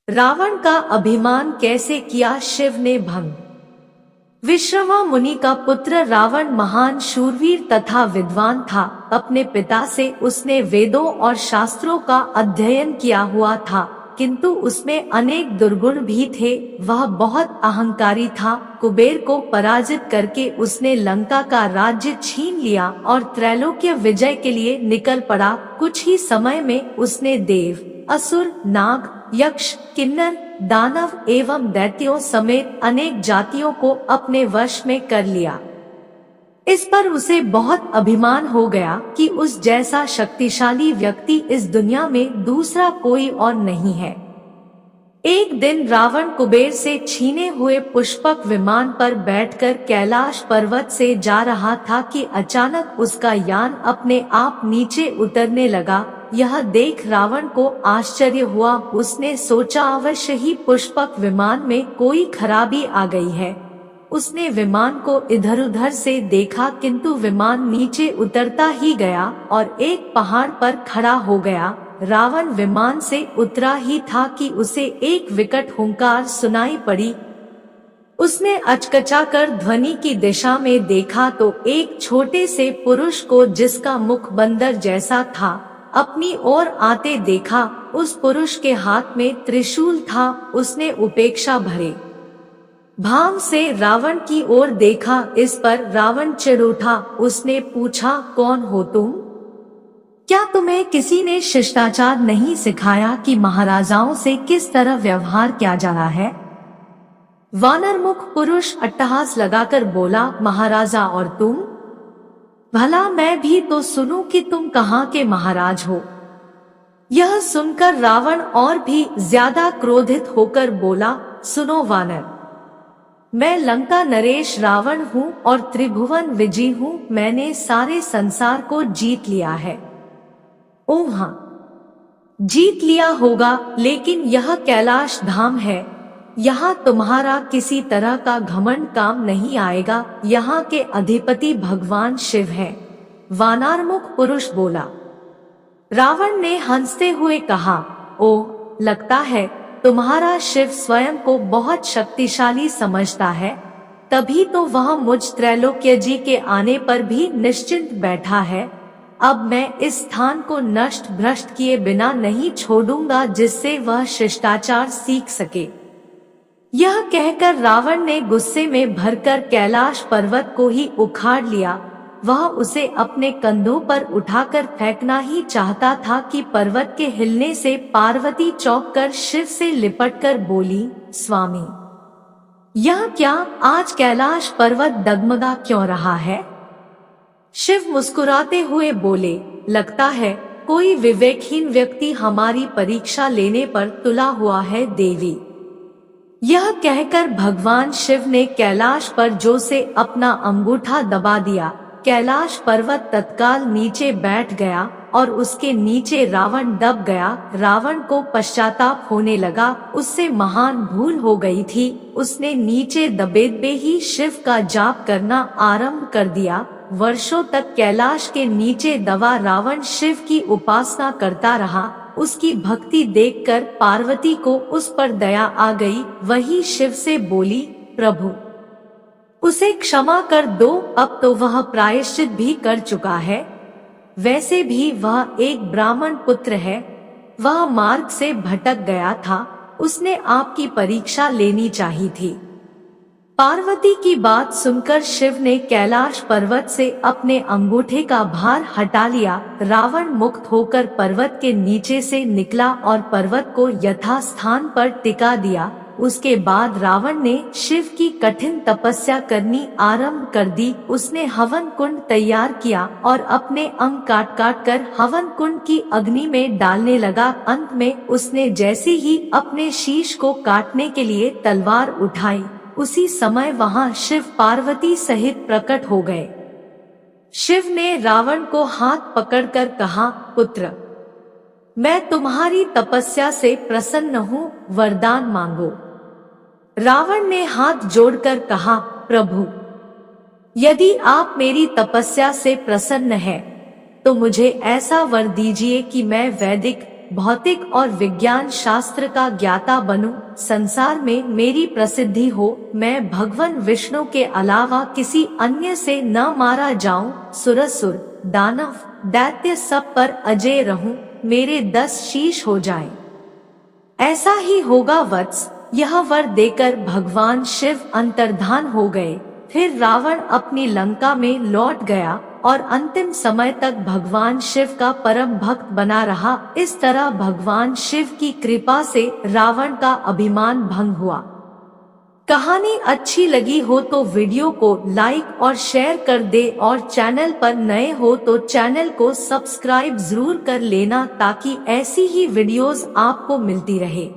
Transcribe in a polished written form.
रावण का अभिमान कैसे किया शिव ने भंग। विश्रवा मुनि का पुत्र रावण महान शूरवीर तथा विद्वान था। अपने पिता से उसने वेदों और शास्त्रों का अध्ययन किया हुआ था, किंतु उसमें अनेक दुर्गुण भी थे। वह बहुत अहंकारी था। कुबेर को पराजित करके उसने लंका का राज्य छीन लिया और त्रैलोक्य विजय के लिए निकल पड़ा। कुछ ही समय में उसने देव, असुर, नाग, यक्ष, किन्नर, दानव एवं दैत्यों समेत अनेक जातियों को अपने वश में कर लिया। इस पर उसे बहुत अभिमान हो गया कि उस जैसा शक्तिशाली व्यक्ति इस दुनिया में दूसरा कोई और नहीं है। एक दिन रावण कुबेर से छीने हुए पुष्पक विमान पर बैठकर कैलाश पर्वत से जा रहा था कि अचानक उसका यान अपने आप नीचे उतरने लगा। यह देख रावण को आश्चर्य हुआ। उसने सोचा अवश्य ही पुष्पक विमान में कोई खराबी आ गई है। उसने विमान को इधर उधर से देखा, किंतु विमान नीचे उतरता ही गया और एक पहाड़ पर खड़ा हो गया। रावण विमान से उतरा ही था कि उसे एक विकट हुंकार सुनाई पड़ी। उसने अचकचाकर ध्वनि की दिशा में देखा तो एक छोटे से पुरुष को, जिसका मुख बंदर जैसा था, अपनी ओर आते देखा। उस पुरुष के हाथ में त्रिशूल था। उसने उपेक्षा भरे भाव से रावण की ओर देखा। इस पर रावण चिढ़ उठा। उसने पूछा, कौन हो तुम? क्या तुम्हें किसी ने शिष्टाचार नहीं सिखाया कि महाराजाओं से किस तरह व्यवहार किया जा रहा है? वानर मुख पुरुष अट्टहास लगाकर बोला, महाराजा और तुम? भला मैं भी तो सुनूं कि तुम कहाँ के महाराज हो। यह सुनकर रावण और भी ज्यादा क्रोधित होकर बोला, सुनो वानर, मैं लंका नरेश रावण हूँ और त्रिभुवन विजयी हूँ। मैंने सारे संसार को जीत लिया है। ओह हाँ, जीत लिया होगा, लेकिन यह कैलाश धाम है। यहाँ तुम्हारा किसी तरह का घमंड काम नहीं आएगा। यहाँ के अधिपति भगवान शिव हैं। वानरमुख पुरुष बोला। रावण ने हंसते हुए कहा, ओह, लगता है तुम्हारा शिव स्वयं को बहुत शक्तिशाली समझता है, तभी तो वह मुझ त्रैलोक्यजी के आने पर भी निश्चिंत बैठा है। अब मैं इस स्थान को नष्ट भ्रष्ट किए बिना नहीं छोड़ूंगा, जिससे वह शिष्टाचार सीख सके। यह कहकर रावण ने गुस्से में भरकर कैलाश पर्वत को ही उखाड़ लिया। वह उसे अपने कंधों पर उठाकर फेंकना ही चाहता था कि पर्वत के हिलने से पार्वती चौंक कर शिव से लिपटकर बोली, स्वामी, यह क्या, आज कैलाश पर्वत डगमगा क्यों रहा है? शिव मुस्कुराते हुए बोले, लगता है कोई विवेकहीन व्यक्ति हमारी परीक्षा लेने पर तुला हुआ है देवी। यह कहकर भगवान शिव ने कैलाश पर जोर से अपना अंगूठा दबा दिया। कैलाश पर्वत तत्काल नीचे बैठ गया और उसके नीचे रावण दब गया। रावण को पश्चाताप होने लगा। उससे महान भूल हो गई थी। उसने नीचे दबे ही शिव का जाप करना आरंभ कर दिया। वर्षों तक कैलाश के नीचे दबा रावण शिव की उपासना करता रहा। उसकी भक्ति देखकर पार्वती को उस पर दया आ गई। वही शिव से बोली, प्रभु, उसे क्षमा कर दो, अब तो वह प्रायश्चित भी कर चुका है। वैसे भी वह एक ब्राह्मण पुत्र है। वह मार्ग से भटक गया था। उसने आपकी परीक्षा लेनी चाहिए थी। पार्वती की बात सुनकर शिव ने कैलाश पर्वत से अपने अंगूठे का भार हटा लिया। रावण मुक्त होकर पर्वत के नीचे से निकला और पर्वत को यथास्थान पर टिका दिया। उसके बाद रावण ने शिव की कठिन तपस्या करनी आरंभ कर दी। उसने हवन कुंड तैयार किया और अपने अंग काट काट कर हवन कुंड की अग्नि में डालने लगा। अंत में उसने जैसे ही अपने शीश को काटने के लिए तलवार उठाई, उसी समय वहां शिव पार्वती सहित प्रकट हो गए। शिव ने रावण को हाथ पकड़कर कहा, पुत्र, मैं तुम्हारी तपस्या से प्रसन्न हूँ, वरदान मांगो। रावण ने हाथ जोड़कर कहा, प्रभु, यदि आप मेरी तपस्या से प्रसन्न हैं, तो मुझे ऐसा वर दीजिए कि मैं वैदिक, भौतिक और विज्ञान शास्त्र का ज्ञाता बनूं, संसार में मेरी प्रसिद्धि हो, मैं भगवान विष्णु के अलावा किसी अन्य से न मारा जाऊं, सुरसुर दानव दैत्य सब पर अजय रहूं, मेरे 10 शीश हो जाएं। ऐसा ही होगा वत्स। यह वर देकर भगवान शिव अंतर्धान हो गए। फिर रावण अपनी लंका में लौट गया और अंतिम समय तक भगवान शिव का परम भक्त बना रहा। इस तरह भगवान शिव की कृपा से रावण का अभिमान भंग हुआ। कहानी अच्छी लगी हो तो वीडियो को लाइक और शेयर कर दे और चैनल पर नए हो तो चैनल को सब्सक्राइब जरूर कर लेना ताकि ऐसी ही वीडियोस आपको मिलती रहे।